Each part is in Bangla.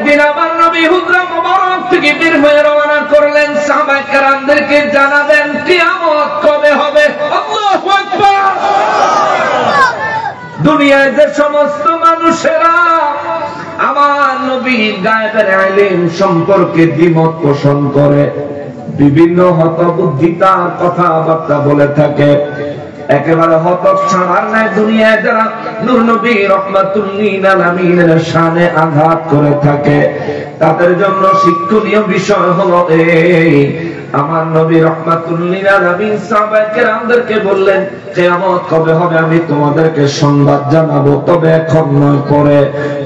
একদিন আমার নবী হুজরা মুবারক থেকে বের হয়ে রওনা করলেন, সাহাবায়ে কেরামদেরকে জানাবেন কিয়ামত কবে হবে। আল্লাহু আকবার। দুনিয়ায় যে সমস্ত মানুষেরা আমার নবীর গায়েবের ইলম সম্পর্কে দ্বিমত পোষণ করে, বিভিন্ন হতবুদ্ধিতার কথাবার্তা বলে থাকে, একেবারে হতচ্ছাড়ার ন্যায় দুনিয়ায় যারা নূর নবী রাহমাতুল লিল আলামিনের শানে আঘাত করে থাকে, তাদের জন্য শিক্ষণীয় বিষয় হলো এই, আমার নবী রাহমাতুল লিল আলামিন সাহাবায়ে কেরামদেরকে বললেন কিয়ামত কবে হবে আমি তোমাদেরকে সংবাদ জানাবো, তবে এখন নয়, পরে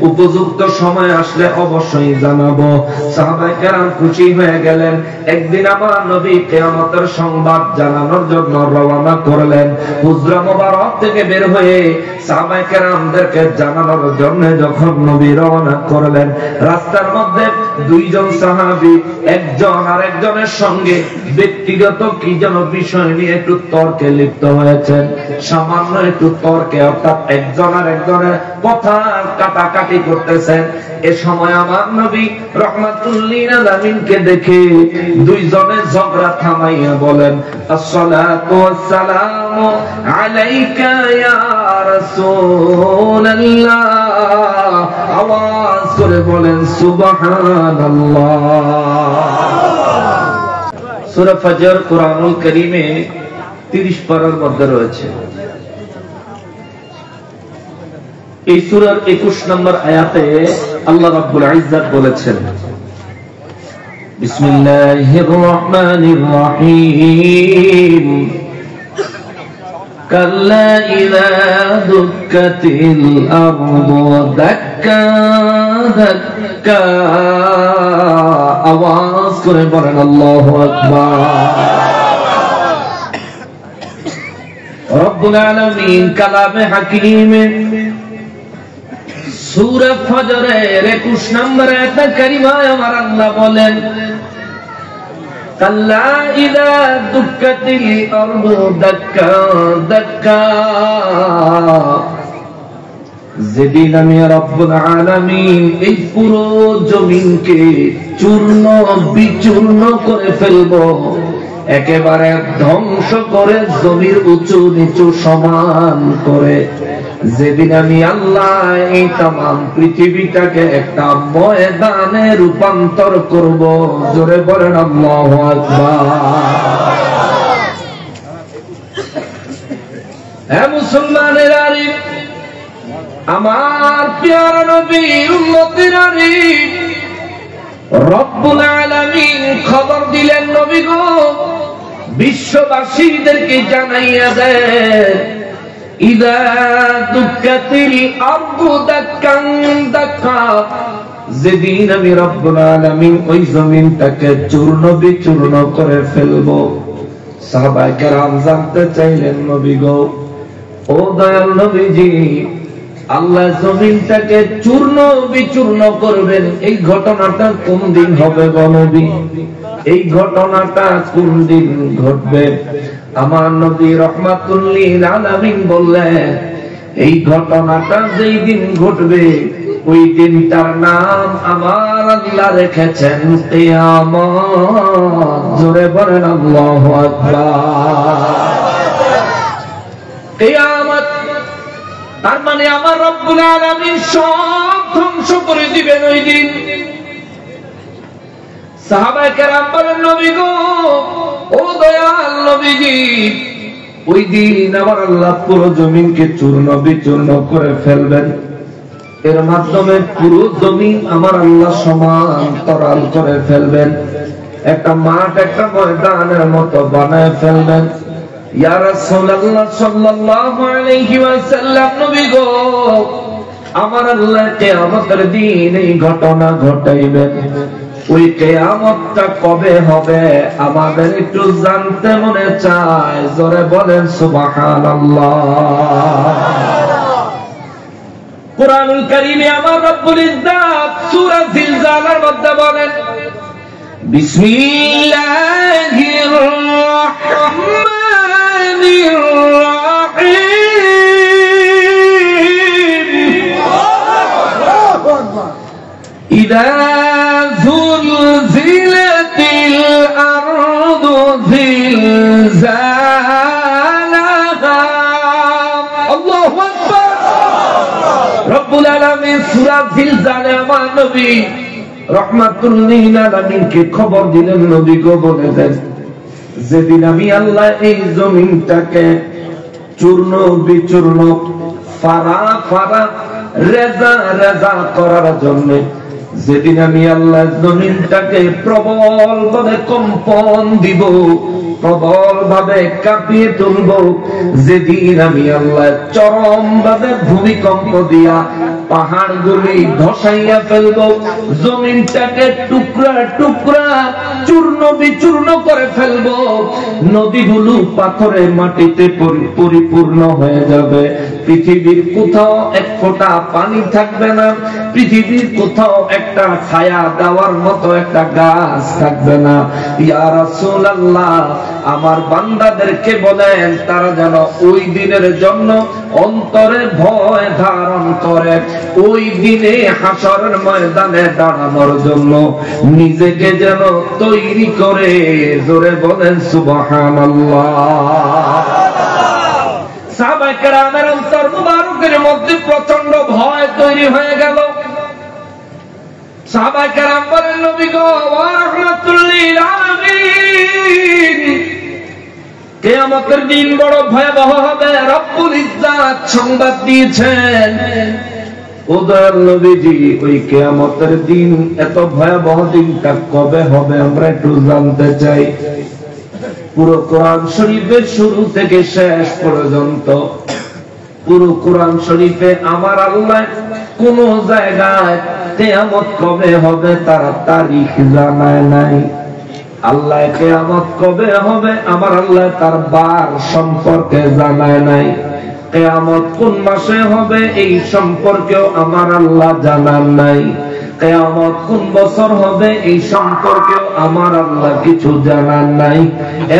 উপযুক্ত সময় আসলে অবশ্যই জানাবো। সাহাবায়ে কেরাম খুশি হয়ে গেলেন। একদিন আমার নবী কিয়ামতের সংবাদ জানানোর জন্য রওনা করলেন। হুজরা মুবারক থেকে বের হয়ে সাহাবায়ে কেরামদেরকে জানানোর জন্য যখন নবী রওনা করলেন, রাস্তার মধ্যে দুইজন সাহাবী একজন আরেকজনের সঙ্গে ব্যক্তিগত কি যেন বিষয় নিয়ে একটু তর্কে লিপ্ত হয়েছেন। সামান্য একটু তর্কে, অর্থাৎ একজন আর একজনের কথা কাটাকাটি করতেছেন। এ সময় আমার নবী রাহমাতুল লিল আলামিনকে দেখে দুইজনে ঝগড়া থামাইয়া বলেন, আসসালাতু ওয়াসসালামু আলাইকা ইয়া রাসূলুল্লাহ। আওয়াজ করে বলেন সুবহানাল্লাহ। সূরা ফজর কুরআনুল কারীমে 30 পারার মধ্যে রয়েছে। এই সূরার 21 নম্বর আয়াতে আল্লাহ রাব্বুল ইজ্জত বলেছেন, বিসমিল্লাহির রহমানির রহিম, কাল্লা ইযা দুক্কাতিল আরদু দাক্কা দাক্কা। আওয়াজ করে বলেন আল্লাহু আকবার। রব্বুল আলামিন কালামে হাকিমে সূরা ফজরের 21 নম্বর আয়াতে কারিমায় আমার আল্লাহ বলেন, কাল্লা ইযা দুক্কাতিল আরদু দাক্কা দাক্কা। যেদিন আমি রব্বুল আলামিন এই পুরো জমিনকে চূর্ণ বিচূর্ণ করে ফেলবো, একেবারে ধ্বংস করে জমির উঁচু নিচু সমান করে, যেদিন আমি আল্লাহ এই তামাম পৃথিবীটাকে একটা ময়দানে রূপান্তর করব, জোরে বলেন আল্লাহু আকবার। হে মুসলমানেরা, আমার প্যারা নবী উম্মতেরা, রব্বুল আলামিন খবর দিলেন, নবী গো বিশ্ববাসীদেরকে জানাইয়া দেন, ইযা দুক্কাতিল আরদু দাক্কান দাক্কা। যেদিন আমি রব্বুল আলামিন ওই জমিনটাকে চূর্ণ বিচূর্ণ করে ফেলবো। সাহাবায়ে কেরাম জানতে চাইলেন, নবী গো, ও দয়াল নবীজি, আল্লাহ জমিনটাকে চূর্ণ বিচূর্ণ করবেন, এই ঘটনাটা কোন দিন হবে গো নবী? এই ঘটনাটা কোন দিন ঘটবে? আমার নবী রাহমাতুল লিল আলামিন বললেন, এই ঘটনাটা যেই দিন ঘটবে ওই দিনটার নাম আমার আল্লাহ রেখেছেন কিয়ামত। জোরে বলেন আল্লাহু আকবার। কিয়ামত তার মানে আমার রব্বুল আলামিন সব ধ্বংস করে দিবেন ওই দিন। সাহাবায়ে কেরাম বলেন, নবী গো, ও দয়াল নবীজি, ওই দিন আমার আল্লাহ পুরো জমিনকে চূর্ণ বিচূর্ণ করে ফেলবেন। এর মাধ্যমে পুরো জমিন আমার আল্লাহ সমান্তরাল করে ফেলবেন, একটা মাঠ একটা ময়দানের মতো বানায় ফেলবেন। ইয়া রাসূলুল্লাহ সাল্লাল্লাহু আলাইহি ওয়াসাল্লাম, নবী গো, আমার আল্লাহ কিয়ামতের দিন এই ঘটনা ঘটাইবেন। ওই কিয়ামতটা কবে হবে আমাদের একটু জানতে মনে চায়, জোরে বলেন সুবহানাল্লাহ। কুরআনুল কারীমে আমার রব্বুল ইজ্জত সূরা জিলজালের মধ্যে বলেন, বিসমিল্লাহির রাহমানির রাহিম। ইদা যুলজিলাতিল আরদু জিলজালাহা। আল্লাহু আকবার। রব্বুল আলামিন সূরা জিলজালে আমার নবী রাহমাতুল লিল আলামিনকে খবর দিলেন, নবী গো বলে দেন, যেদিন আমি আল্লাহ এই জমিনটাকে চূর্ণ বিচূর্ণ ফারা ফারা রেজা রেজা করার জন্য, যেদিন আমি আল্লাহ জমিনটাকে প্রবল ভাবে কম্পন দিব, প্রবল ভাবে কাঁপিয়ে তুলব, যেদিন আমি আল্লাহ চরম ভাবে ভূমিকম্প দিয়া পাহাড়গুলি ধসাইয়া ফেলব, জমিনটাকে টুকরা টুকরা চূর্ণ বিচূর্ণ করে ফেলব, নদীগুলো পাথরে মাটিতে পরিপূর্ণ হয়ে যাবে, পৃথিবীর কোথাও এক ফোঁটা পানি থাকবে না, পৃথিবীর কোথাও একটা ছায়া দেওয়ার মতো একটা গাছ থাকবে না। ইয়া রাসূলুল্লাহ, আমার বান্দাদেরকে বলেন তারা যেন ওই দিনের জন্য অন্তরে ভয় ধারণ করে, ওই দিনে হাসরের ময়দানে দাঁড়ানোর জন্য নিজেকে যেন তৈরি করে। জোরে বলেন সুবহানাল্লাহ। সাহাবায়ে কেরামের অন্তর মুবারকের মধ্যে প্রচন্ড ভয় তৈরি হয়ে গেল। সাহাবায়ে কেরাম বলেন, নবী গো ওয়া রাহমাতুল লিল আলামিন, কিয়ামতের দিন বড় ভয়াবহ হবে। রব্বুল ইজ্জাত সংবাদ দিয়েছেন। ও দয়াল নবীজি, ওই কিয়ামতের দিন, এত ভয়াবহ দিনটা কবে হবে আমরা একটু জানতে চাই। পুরো কোরআন শরীফের শুরু থেকে শেষ পর্যন্ত পুরো কোরআন শরীফে আমার আল্লাহ কোন জায়গায় কিয়ামত কবে হবে তার তারিখ জানায় নাই। আল্লাহ কিয়ামত কবে হবে আমার আল্লাহ তার বার সম্পর্কে জানায় নাই। কিয়ামত কোন মাসে হবে এই সম্পর্কেও আমার আল্লাহ জানান নাই। কিয়ামত কোন বছর হবে এই সম্পর্কেও আমার আল্লাহ কিছু জানান নাই।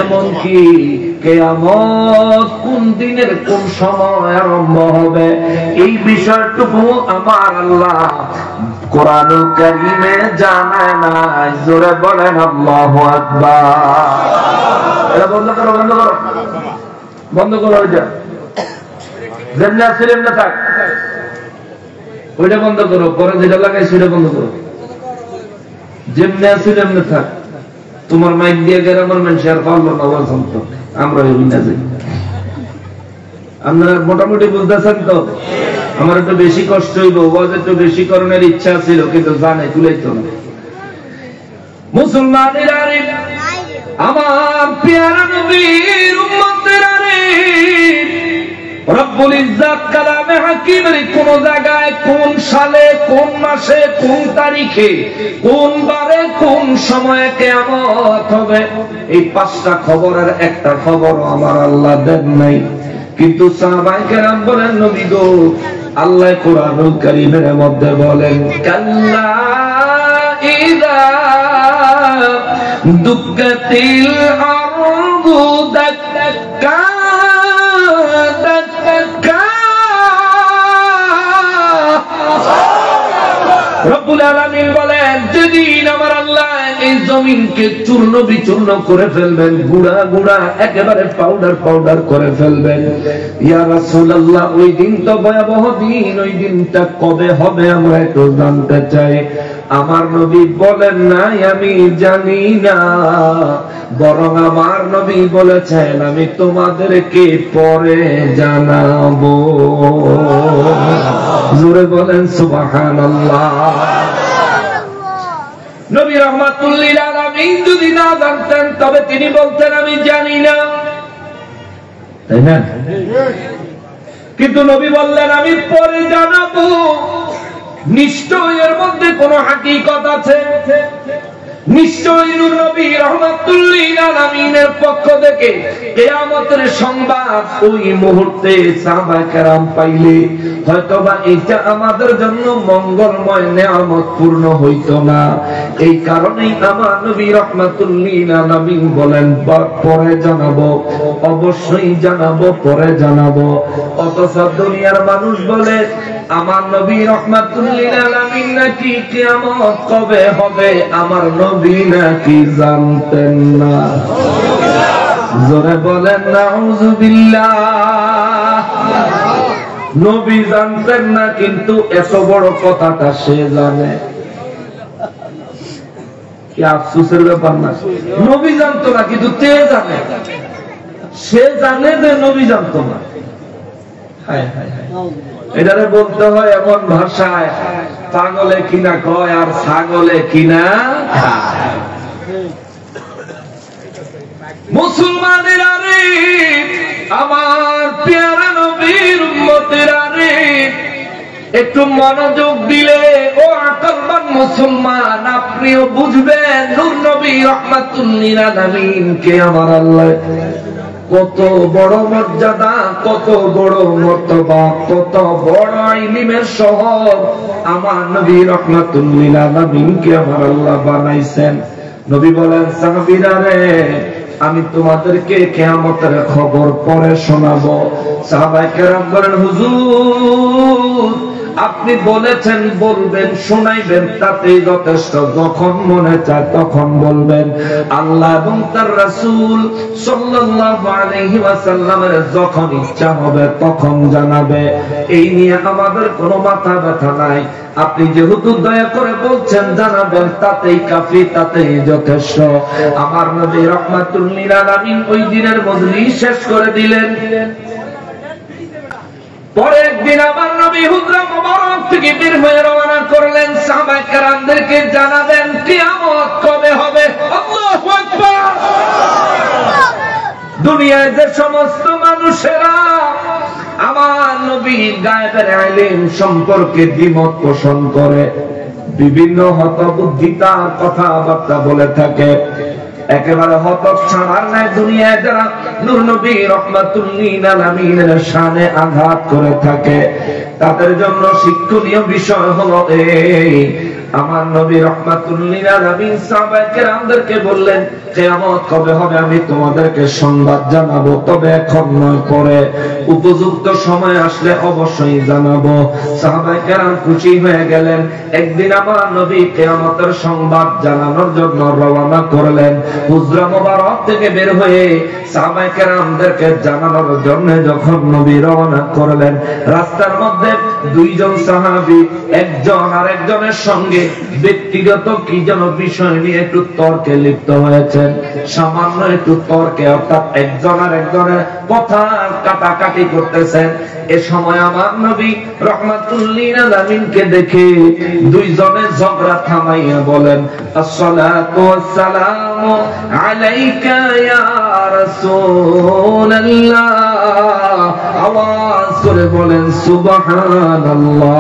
এমনকি কিয়ামত কোন দিনের কোন সময় আরম্ভ হবে এই বিষয়টুকু আমার আল্লাহ কোরআনুল কারীমে জানায় নাই। জোরে বলেন আল্লাহু আকবার। এটা বন্ধ করো, বন্ধ করো, বন্ধ করো। ওইটা যেমনি আছে এমনি থাক, ওইটা বন্ধ করো। পরে যেটা লাগাই সেটা বন্ধ করো। যেমনি আছে এমনি থাক। তোমার মাইক দিয়ে গেলে আমার মানুষ আর পারলো না বলছেন তো, আমরা ওই না যাই। আপনারা মোটামুটি বুঝতেছেন তো? আমার একটু বেশি কষ্ট হইব, ওয়াজ একটু বেশি করণের ইচ্ছা ছিল, কিন্তু জানে তুলাইতো না। মুসলমানেরা, আমার পেয়ারা নবীর উম্মতেরা, রব্বুল ইজ্জাত কালামে হাকিমের কোন জায়গায় কোন সালে কোন মাসে কোন তারিখে কোন বারে কোন সময়ে কিয়ামত হবে এই পাঁচটা খবরের একটা খবর আমার আল্লাহ দেন নাই। কিন্তু সাহাবায়ে কেরাম বলেন, নবী গো, আল্লাহ কোরআনুল কারীমের মধ্যে বলেন, কাল্লা ইযা দুক্কাতিল আরদু দাক্কা রব্বুল আলামিন বলেন, যেদিন আমার আল্লাহ এই জমিনকে চূর্ণ বিচূর্ণ করে ফেলবেন, গুড়া গুড়া একেবারে পাউডার পাউডার করে ফেলবেন। ইয়া রাসূলুল্লাহ, ওই দিন তো ভয়াবহ দিন, ওই দিনটা কবে হবে আমরা একটু জানতে চাই। আমার নবী বলেন নাই আমি জানি না, বরং আমার নবী বলেছেন আমি তোমাদেরকে পরে জানাবো। জোরে বলেন সুবহানাল্লাহ। নবী রাহমাতুল লিল আলামিন যদি না জানতেন তবে তিনি বলতেন আমি জানি না, তাই না? কিন্তু নবী বললেন আমি পরে জানাবো। নিশ্চয় এর মধ্যে কোন হাকিকত আছে। নিশ্চয় নূর নবী রাহমাতুল লিল আলামিনের পক্ষ থেকে কিয়ামতের সংবাদ ওই মুহূর্তে সাহাবায়ে কেরাম পাইলে হয়তোবা এটা আমাদের জন্য মঙ্গলময় নিয়ামত পূর্ণ হইতো না। এই কারণেই আমার নবী রাহমাতুল লিল আলামিন বলেন পরে জানাবো, অবশ্যই জানাবো, পরে জানাবো। অথচ দুনিয়ার মানুষ বলে আমার নবী রাহমাতুল লিল আলামিন নাকি কিয়ামত কবে হবে আমার নবী নাকি জানতেন না? জোরে বলেন নাউযুবিল্লাহ। নবী জানতেন না, কিন্তু এত বড় কথাটা সে জানে। কি আফসোসের ব্যাপার না? নবী জানতো না, কিন্তু তে জানে। সে জানে যে নবী জানতো না। হায় হায় হায়, এটারে বলতে হয় এমন ভাষায়, পাগলে কিনা কয় আর ছাগলে কিনা খায়। মুসলমানেরা রে, আমার পেয়ারা নবীর উম্মতেরা রে, একটু মনোযোগ দিলে ও আকলবান মুসলমান আপনিও বুঝবেন নূর নবী রাহমাতুল লিল আলামিন কে আমার আল্লাহ কত বড় মর্যাদা, কত বড় মর্তবা, কত বড় ইলমের শহর আমার নবী রাহমাতুল লিল আলামিন কে আমার আল্লাহ বানাইছেন। নবী বলেন, সাহাবীরা রে, আমি তোমাদেরকে কিয়ামতের খবর পরে শোনাবো। সাহাবায়ে কেরাম বলেন, হুজুর আপনি বলেছেন বলবেন, শোনাইবেন, তাতেই যথেষ্ট। যখন মনে চায় তখন বলবেন। আল্লাহ এবং তার রাসূল সাল্লাল্লাহু আলাইহি ওয়াসাল্লামের যখন ইচ্ছা হবে তখন জানাবে। এই নিয়ে আমাদের কোনো মাথা ব্যথা নাই। আপনি যেহেতু দয়া করে বলছেন জানাবেন, তাতেই কাফি, তাতেই যথেষ্ট। আমার নবী রাহমাতুল লিল আলামিন ওই দিনের মজলিস শেষ করে দিলেন। পরে একদিন আমার নবী হুজরা মুবারক থেকে বের হয়ে রওনা করলেন, সাহাবায়ে কেরামদেরকে জানাবেন কিয়ামত কবে হবে। আল্লাহু আকবার। দুনিয়ায় যে সমস্ত মানুষেরা আমার নবীর গায়েবের ইলম সম্পর্কে দ্বিমত পোষণ করে, বিভিন্ন হতবুদ্ধিতার কথাবার্তা বলে থাকে, একেবারে হতক ছাড়ার নাই দুনিয়ায় যারা নূর নবী রাহমাতুল লিল আলামিনের শানে আঘাত করে থাকে, তাদের জন্য শিক্ষণীয় বিষয় হলো এই, আমার নবী রাহমাতুল লিল আলামিন সাহাবায়ে কেরামদেরকে বললেন, কিয়ামত কবে হবে আমি তোমাদেরকে সংবাদ জানাবো, তবে এখন নয়, পরে উপযুক্ত সময় আসলে অবশ্যই জানাবো। সাহাবায়ে কেরাম খুশি হয়ে গেলেন। একদিন আমার নবী কিয়ামতের সংবাদ জানানোর জন্য রওনা করলেন। হুজরা মুবারক থেকে বের হয়ে সাহাবায়ে কেরামদেরকে জানানোর জন্য যখন নবী রওনা করলেন, রাস্তার মধ্যে দুইজন সাহাবী একজন আরেকজনের সঙ্গে ব্যক্তিগত কি যেন বিষয় নিয়ে একটু তর্কে লিপ্ত হয়েছেন। সামান্য একটু তর্কে, অর্থাৎ একজন আরেকজনের কথা কাটাকাটি করতেছেন। এ সময় আমার নবী রাহমাতুল লিল আলামিনকে দেখে দুইজনের ঝগড়া থামাইয়া বলেন, আসসালাতু ওয়াসসালামু আলাইকা ইয়া রাসূলুল্লাহ। আওয়াজ করে বলেন সুবহানাল্লাহ।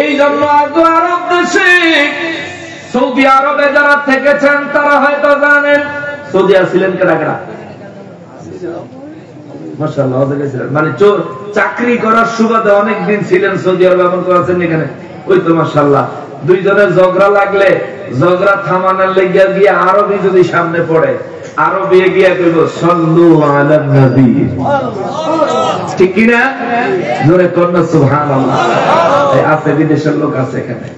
এই জন্য আরব দেশে, সৌদি আরবে যারা থেকেছেন তারা হয়তো জানেন, সৌদি ছিলেন কেনা কেনা মাশাআল্লাহ, মানে চাকরি করার সুবাদে অনেকদিন ছিলেন সৌদি আরবে, এমন করেছেন এখানে। ওই তো মাশাআল্লাহ, দুইজনের ঝগড়া লাগলে ঝগড়া থামানোর লেগে গিয়ে আরবি যদি সামনে পড়ে, আরবি গিয়ে কইব সাল্লু আলা নবী, ঠিক কি না? জোরে কন্যা সুবহানাল্লাহ। আছে বিদেশের লোক আছে এখানে,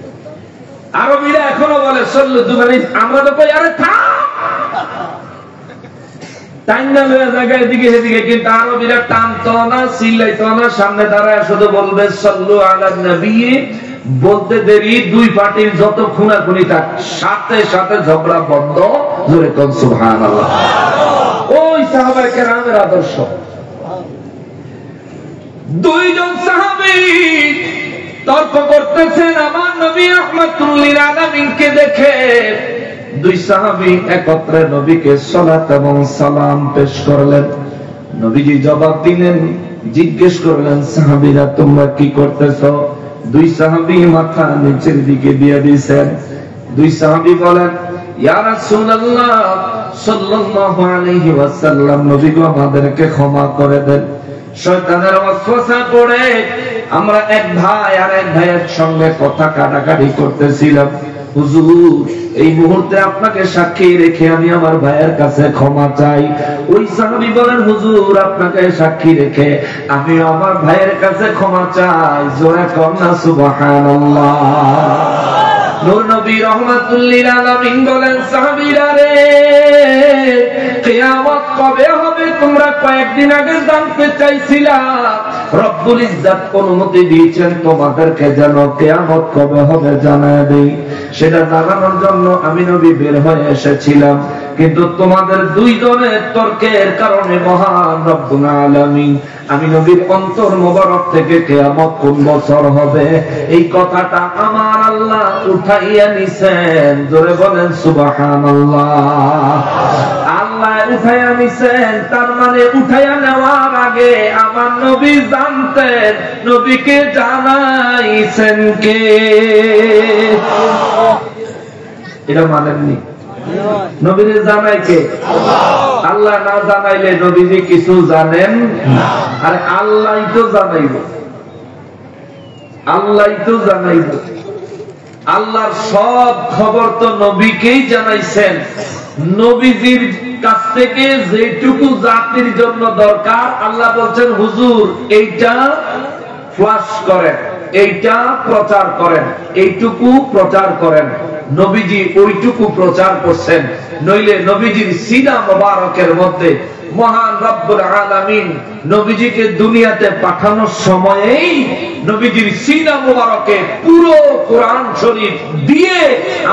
আরবিরা এখনো বলে সাল্লু দুবারি। আমরা তো কই আরে থাম, টাইনা লয়ে জায়গায় এদিকে এদিকে, কিন্তু আরবিরা টানতো না, চিল্লাইতো না, সামনে দাঁড়ায় শুধু বলবে সাল্লু আলা নবী। বলতে দেরি, দুই পার্টির যত খুনাখুনি থাক সাথে সাথে ঝগড়া বন্ধ। জোরে কোন সুবহানাল্লাহ। ওই সাহাবায়ে কেরামের আদর্শ। দুইজন সাহাবী তর্ক করতেছেন আমার নবী রাহমাতুল লিল আলামিনকে দেখে। দুই সাহাবী একত্রে নবীকে সালাত এবং সালাম পেশ করলেন। নবীজি জবাব দিলেন, জিজ্ঞেস করলেন, সাহাবীরা তোমরা কি করতেছো? দুই সাহাবী মাথা নিচের দিকে দিয়ে দিয়েছেন। দুই সাহাবী বলেন, ইয়া রাসূলুল্লাহ সাল্লাল্লাহু আলাইহি ওয়াসাল্লাম, নবী গো আমাদেরকে ক্ষমা করে দেন। শয়তানের ওয়াসওয়াসা পড়ে আমরা এক ভাই আর এক ভাইয়ের সঙ্গে কথা কাটাকাটি করতেছিলাম। হুজুর এই মুহূর্তে আপনাকে সাক্ষী রেখে আমি আমার ভাইয়ের কাছে ক্ষমা চাই। ওই সাহাবী বলেন হুজুর আপনাকে সাক্ষী রেখে আমি আমার ভাইয়ের কাছে ক্ষমা চাই। জোরে কন্যা সুবহানাল্লাহ। নূর নবী রাহমাতুল লিল আলামিন বলেন সাহাবীরা রে কিয়ামত কবে হবে তোমরা কয়েকদিন আগে জানতে চাইছিলা, রব্বুল ইজ্জত অনুমতি দিয়েছেন তোমাদেরকে যেন কিয়ামত কবে হবে জানায় দেই। সেটা জানানোর জন্য আমি নবী বের হয়ে এসেছিলাম, কিন্তু তোমাদের দুইজনের তর্কের কারণে মহান রব্বুল আলামিন আমি নবীর অন্তর মোবারক থেকে কিয়ামত কোন বছর হবে এই কথাটা আমার আল্লাহ উঠাইয়া নিছেন। জোরে বলেন সুবহানাল্লাহ। আল্লাহ উঠাইয়া নিছেন, তার মানে উঠাইয়া নেওয়ার আগে আমার নবী জানতেন, নবীকে জানাইছেন কে? এটা মানেননি? নবীকে জানাই কে? আল্লাহ না জানাইলে নবীজি কিছু জানেন না। আর আল্লাহই তো জানাইব, আল্লাহই তো জানাইব। আল্লাহর সব খবর তো নবীকেই জানাইছেন। নবীজির কাছ থেকে যেটুকু জাতির জন্য দরকার আল্লাহ বলছেন হুজুর এইটা ফ্লাশ করেন, এইটা প্রচার করেন, এইটুকু প্রচার করেন। নবীজি ওইটুকু প্রচার করছেন, নইলে নবীজির সিনা মোবারকের মধ্যে মহান রব্বুল আলামিন নবীজিকে দুনিয়াতে পাঠানোর সময়েই নবীজির সিনা মোবারকে পুরো কোরআন শরীফ দিয়ে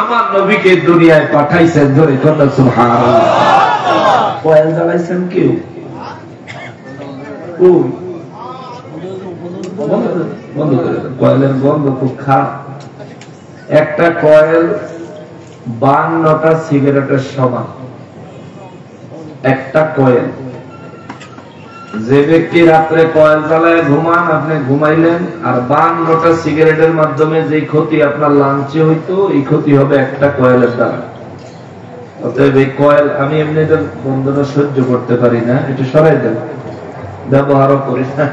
আমার নবীকে দুনিয়ায় পাঠাইছেন। ধরে কথা সুবহানাল্লাহ। কয়েল জ্বালাইছেন কেউ? বন্ধ করে দেন, কয়েলের গন্ধ খুব খারাপ। একটা কয়েল 52টা সিগারেটের সমান। একটা কয়েল। যে ব্যক্তি রাত্রে কয়েল জ্বালায় ঘুমান, আপনি ঘুমাইলেন, আর 52টা সিগারেটের মাধ্যমে যে ক্ষতি আপনার লাঞ্চে হইতো এই ক্ষতি হবে একটা কয়েলের দ্বারা। অতএব এই কয়েল আমি এমনিদের বন্ধটা সহ্য করতে পারি না, এটা সরাই দেন, ব্যবহারও করি না,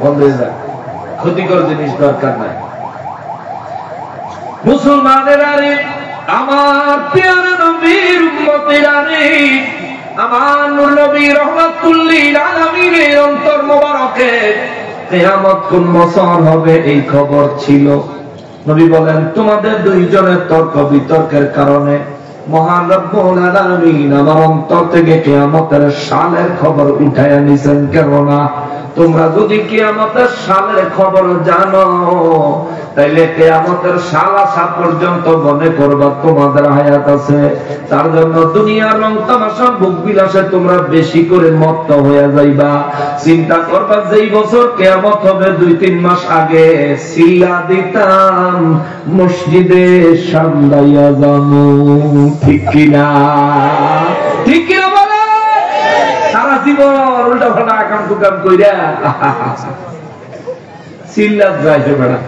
বন্ধ হয়ে যাক। ক্ষতিকর জিনিস দরকার নাই। মুসলমানেরা রে, আমার প্রিয় নবীর উম্মতেরা রে, আমার নবী রাহমাতুল লিল আলামিনের অন্তর মোবারকে কিয়ামত কোন বছর হবে এই খবর ছিল। নবী বলেন তোমাদের দুইজনের তর্ক বিতর্কের কারণে মহান রব্বুল আলামিন আমার অন্তর থেকে কিয়ামতের সালের খবর উঠাইয়া নিছেন। কেননা তোমরা যদি কিয়ামতের সালের খবর জানো তাইলে কিয়ামতের সাল আসা পর্যন্ত মনে করবা তোমাদের হায়াত আছে। তার জন্য দুনিয়ার রং তামাশা ভোগ বিলাসে তোমরা বেশি করে মত্ত হয়ে যাইবা। চিন্তা করবা যেই বছর কিয়ামত হবে 2-3 মাস আগে সিলা দিতাম মসজিদে সামলাইয়া জানো। ঠিক কিনা? ঠিক কিনা বলে? সারা জীবন উল্টা পাল্টা কাম কুকাম কইরা সিল্লাত যাইছে বেড়া।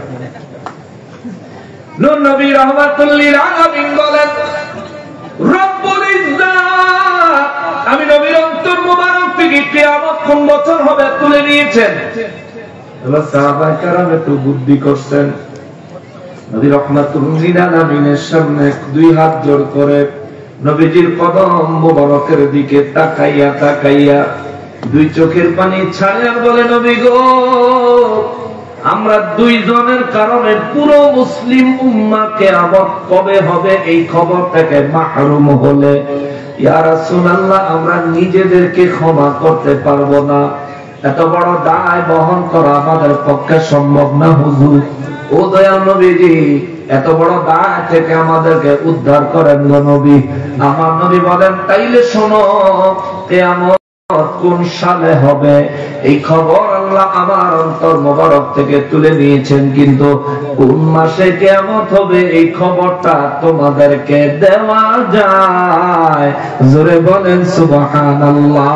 নূর নবী রাহমাতুল লিল আলামিন বলেন রব্বুল ইজ্জত আমি নবীর অন্তর মোবারক থেকে কিয়ামত কোন বছর হবে তুলে নিয়েছেন। এবার সাহাবায়ে কেরাম একটু বুদ্ধি করছেন। নবী রাহমাতুল লিল আলামিনের সামনে 2 হাত জোড় করে নবীজির কদম মোবারকের দিকে তাকাইয়া তাকাইয়া 2 চোখের পানি ছাড়ে আর বলে নবী গো, আমরা 2 জনের কারণে পুরো মুসলিম উম্মাহ কিয়ামত কবে হবে এই খবর থেকে মাহরুম হলে ইয়া রাসূলুল্লাহ আমরা নিজেদেরকে ক্ষমা করতে পারবো না, এত বড় দায় বহন করা আমাদের পক্ষে সম্ভব না হুজুর। ও দয়াল নবীজি এত বড় দায় থেকে আমাদেরকে উদ্ধার করেন গো নবী। আমার নবী বলেন তাইলে শোনো কিয়ামত কোন সালে হবে এই খবর আল্লাহ আমার অন্তর মোবারক থেকে তুলে নিয়েছেন, কিন্তু কোন মাসে কিয়ামত হবে এই খবরটা তোমাদেরকে দেওয়া যায়। জোরে বলেন সুবহানাল্লাহ।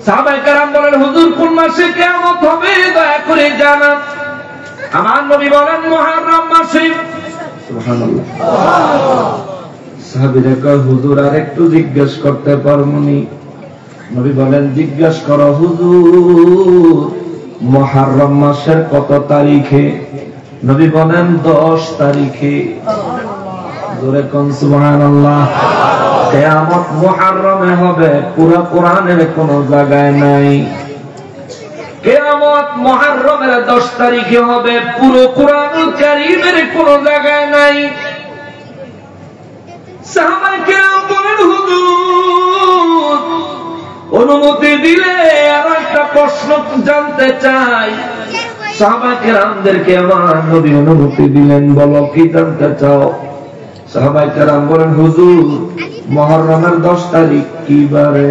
সাহাবায়ে কেরাম বলেন হুজুর কোন মাসে কিয়ামত হবে দয়া করে জানান। আমার নবী বলেন মুহররম মাসে। সুবহানাল্লাহ। সাহাবীরা কয় হুজুর আর একটু জিজ্ঞেস করতে পারমুনি? নবী বলেন জিজ্ঞেস করো হুজুর। মুহররম মাসের কত তারিখে? নবী বলেন 10 তারিখে। জোরে কোন সুবহানাল্লাহ। কিয়ামত মুহররমে হবে, পুরো কোরআনের কোন জায়গায় নাই। কিয়ামত মুহররমের 10 তারিখে হবে, পুরো কোরআনুল কারীমের কোন জায়গায় নাই। সাহাবায়ে কেরাম বলেন, হুজুর অনুমতি দিলে আর একটা প্রশ্ন জানতে চাই। সাহাবায়ে কেরামদেরকে আমার নবী অনুমতি দিলেন, বলো কি জানতে চাও? সাহাবায়ে কেরাম বলেন, হুজুর মুহররমের 10 তারিখ কি বারে?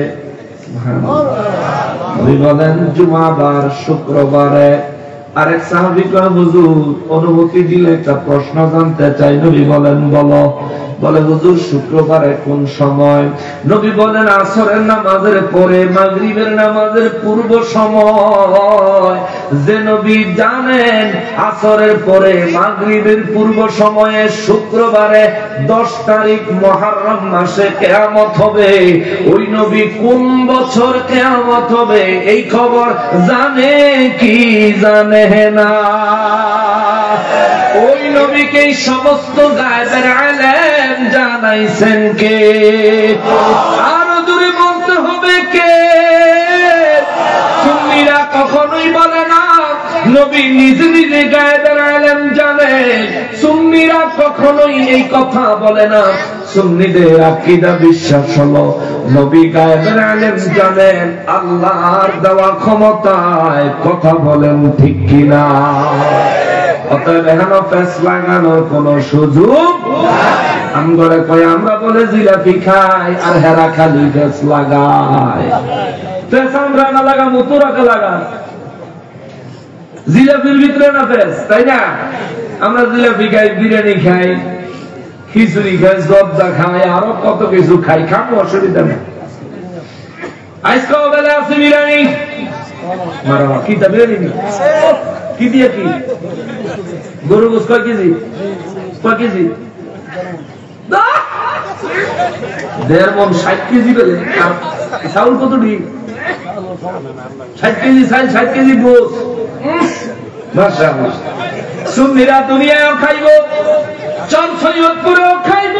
নবী বলেন জুমাবার, শুক্রবারে। আরেক সাহাবী কয়, হুজুর অনুমতি দিলে একটা প্রশ্ন জানতে চাই। নবী বলেন বলো। বলে, হুজুর শুক্রবারে কোন সময়? নবী বলেন আসরের নামাজের পরে, মাগরিবের নামাজের পূর্ব সময়। যে নবী জানেন আসরের পরে মাগরিবের পূর্ব সময়ে শুক্রবারে 10 তারিখ মুহররম মাসে কিয়ামত হবে, ওই নবী কোন বছর কিয়ামত হবে এই খবর জানে কি জানে না? ওই নবীকে সমস্ত গায়েবের ইলম জানাইছেন কে? আরো দূরে বলতে হবে কে? সুন্নিরা কখনোই বলে না নবী নিজে নিজে গায়েবের ইলম জানেন। সুন্নিরা কখনোই এই কথা বলে না। সুন্নিদের আকীদা বিশ্বাস হলো নবী গায়েবের ইলম জানেন, আল্লাহর দেওয়া ক্ষমতায় কথা বলেন, ঠিক কিনা? অতএব এখানে ফেস লাগানোর কোন সুযোগ আমরা কয়, আমরা বলে জিলাপি খাই আর হেরা খালি ফেস লাগায়। ফেস আমরা না লাগাবো, তোরাকে লাগা। জিলাপির ভিতরে না ফেস, তাই না? আমরা জিলাপি খাই, বিরিয়ানি খাই, খিচুড়ি খাই, জর্দা খাই, আরো কত কিছু খাই, খাবো, অসুবিধা নেই। আজকে বেলা আছে বিরিয়ানি, মারা কি তা বিরিয়ানি কি দিয়ে কি? গরু গোশ কয় কেজি? কয় কেজি? 1.5 মণ, 60 কেজি বেলে। চাউল কতটি? 60 কেজি চাল, 60 কেজি গোশ। মাশাআল্লাহ। সুন্নিরা দুনিয়ায়ও খাইব, চর সৈয়দপুরেও খাইব।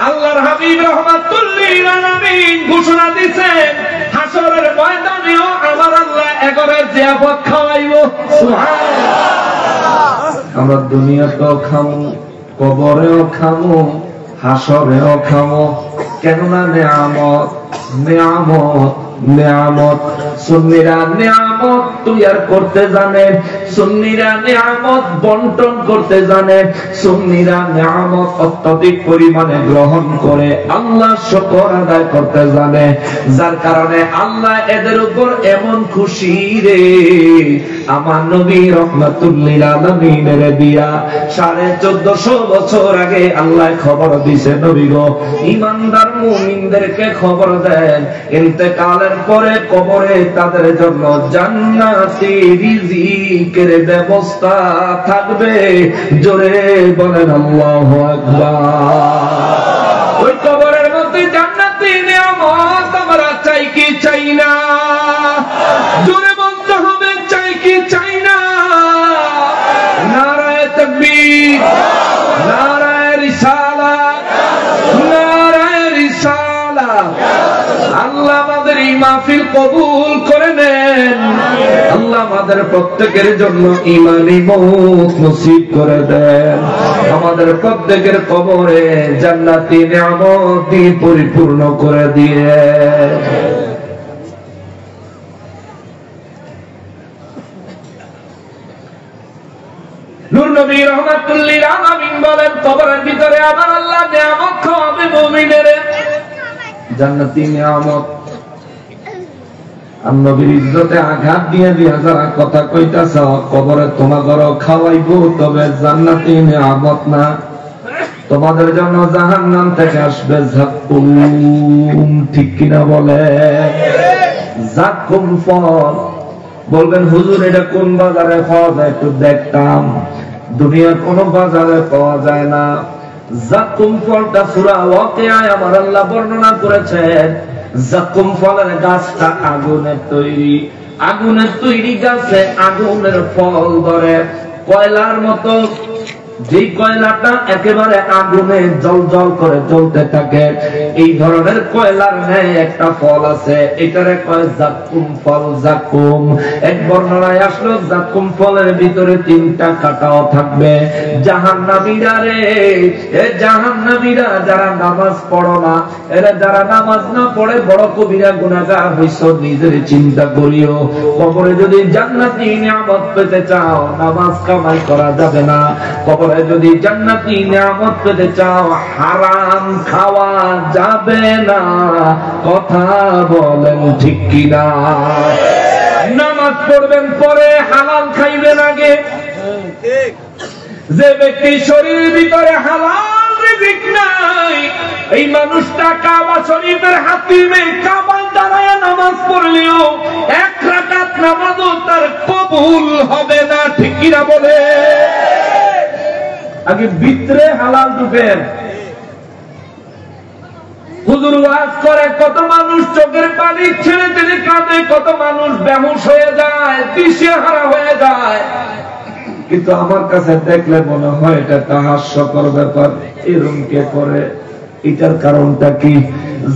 আল্লাহর হাবিব রাহমাতুল লিল আলামিন ঘোষণা দিয়েছেন, হাসরের ময়দানেও আমার আল্লাহ এগরের জিয়াফত খাওয়াইব। সুবহানাল্লাহ। আমরা দুনিয়াতেও খামু, কবরেও খামু, হাসরেও খামু। কেননা নেয়ামত, নেয়ামত, নেয়ামত। সুন্নিরা নেয়ামত তৈয়ার করতে জানে, সুন্নিরা নেয়ামত বন্টন করতে জানে, সুন্নিরা নেয়ামত অত্যধিক পরিমাণে গ্রহণ করে আল্লাহ শুকর আদায় করতে জানে। যার কারণে আল্লাহ এদের উপর এমন খুশি রে, আমার নবী রাহমাতুল লিল আলামিনের দিয়া 1450 বছর আগে আল্লাহ খবর দিয়েছে, নবী গো ঈমানদার মুমিনদেরকে খবর দেন, ইন্তেকালের পরে কবরে তাদের জন্য জান্নাতি রিজিকের ব্যবস্থা থাকবে। জোরে বলেন আল্লাহু আকবার। ওই কবরের মধ্যে জান্নাতি নিয়ামত আমরা চাই কি চাই না? জোরে বলতে হবে, চাই কি চাই না? নারায়ে তাকবীর, নারায়ে রিসালাত, নারায়ে রিসালাত। আল্লাহ আমাদের এই মাহফিল কবুল করে নেন। আল্লাহ আমাদের প্রত্যেকের জন্য ঈমানি মওত নসিব করে দেন। আমাদের প্রত্যেকের কবরে জান্নাতি নিয়ামত দিয়ে পরিপূর্ণ করে দিয়ে। নূর নবী রাহমাতুল লিল আলামিন বলেন, কবরের ভিতরে আমার আল্লাহ নিয়ামত খাওয়াবে মুমিনের, জান্নাতি নিয়ামত। আর নবীর ইজ্জতে আঘাত দিয়ে দিয়া যারা কথা কইতাছ, কবরে তোমাদেরও খাওয়াইবো, তবে জান্নাতি নিয়ামত না। তোমাদের জন্য জাহান্নাম থেকে আসবে যাকুম, ঠিক কিনা বলে? যাকুম ফল। বলবেন হুজুর এটা কোন বাজারে পাওয়া যায়? একটু দেখতাম। দুনিয়ার কোন বাজারে পাওয়া যায় না। যাকুম ফলটা সূরা ওয়াকিয়ায় আমার আল্লাহ বর্ণনা করেছেন। যাকুম ফলের গাছটা আগুনের তৈরি, আগুনের তৈরি গাছে আগুনের ফল ধরে, কয়লার মতো যে কয়লাটা একেবারে আগুনে জল করে জ্বলতে থাকে, এই ধরনের কয়লার ন্যায় একটা ফল আছে, এটারে কয় জাক্কুম ফল। জাক্কুম এক বর্ণনায় আসলো জাক্কুম ফলের ভিতরে 3টা কাঁটাও থাকবে। জাহান্নামীরা রে, এ জাহান্নামীরা যারা নামাজ পড়ো না, এরা যারা নামাজ না পড়ে বড় কবিরা গুনাহগার হইছো, নিজের চিন্তা করিও। কবরে যদি জান্নাতি নিয়ামত পেতে চাও, নামাজ কামাই করা যাবে না। কবরে যদি জান্নাতি নিয়ামত পেতে চাও, হারাম খাওয়া যাবে না। কথা বলেন ঠিক কিনা? নামাজ পড়বেন পরে, হালাল খাইবেন আগে। যে ব্যক্তির শরীরের ভিতরে হালাল রিজিক নাই, এই মানুষটা কাবা শরীফের হাতিমে কাবায় দাঁড়ায় নামাজ পড়লেও 1 রাকাত নামাজও তার কবুল হবে না। ঠিক কিনা বলে? আগে ভিতরে হালাল ঢুকেন। হুজুর ওয়াজ করে, কত মানুষ চোখের পানি ছেড়ে ছেড়ে কাঁদে, কত মানুষ বেহুশ হয়ে যায়, দিশেহারা হয়ে যায়। কিন্তু আমার কাছে দেখলে মনে হয় এটা একটা হাস্যকর ব্যাপার। এরকম কে করে? এটার কারণটা কি?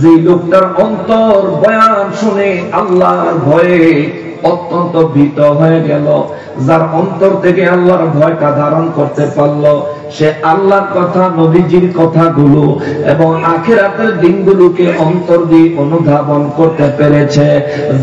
যে লোকটার অন্তর বয়ান শুনে আল্লাহর ভয়ে অত্যন্ত ভীত হয়ে গেল, যার অন্তর থেকে আল্লাহর ভয়টা ধারণ করতে পারলো, সে আল্লাহর কথা, নবীজির কথাগুলো এবং আখিরাতের দিনগুলোকে অন্তর দিয়ে অনুধাবন করতে পেরেছে।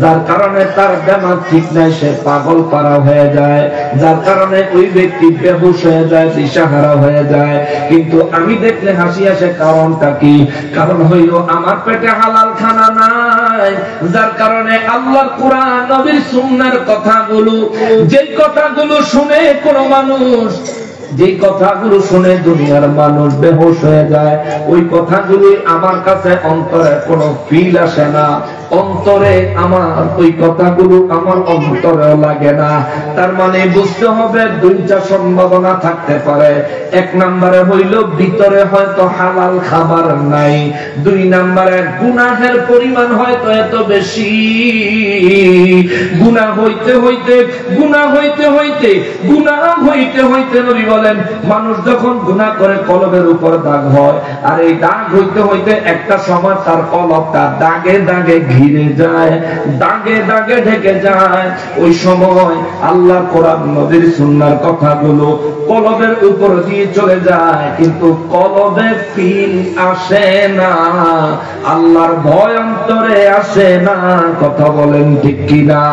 যার কারণে তার দিমাগ ঠিক নাই, সে পাগল পারা হয়ে যায়, যার কারণে ওই ব্যক্তি বেহুশ হয়ে যায়, দিশাহারা হয়ে যায়। কিন্তু আমি দেখলে হাসি আসে। কারণটা কি? কারণ হইল আমার পেটে হালাল খানা নাই, যার কারণে আল্লাহর কোরআন, নবীর সুন্নাহর কথাগুলো, যেই কথাগুলো শুনে কোন মানুষ, যে কথাগুলো শুনে দুনিয়ার মানুষ বেহুশ হয়ে যায়, ওই কথাগুলি আমার কাছে অন্তরে কোনো ফিল আসে না। অন্তরে আমার ওই কথাগুলো আমার অন্তরে লাগে না। তার মানে বুঝতে হবে 2টা সম্ভাবনা থাকতে পারে। 1 নম্বরে হইল ভিতরে হয়তো হালাল খাবার নাই, 2 নম্বরে গুনাহের পরিমাণ হয়তো এত বেশি, গুনাহ হইতে হইতে নবী বলেন, মানুষ যখন গুনাহ করে কলবের উপর দাগ হয়, আর এই দাগ হইতে হইতে একটা সময় তার কলবটা দাগে দাগে ঘিরে যায়, দাগে দাগে ঢেকে যায়। ওই সময় আল্লাহ কোরআন, নবীর সুন্নাহর কথাগুলো কলবের উপর দিয়ে চলে যায়, কিন্তু কলবে ফিল আসে না, আল্লাহর ভয় অন্তরে আসে না। কথা বলেন ঠিক কিনা?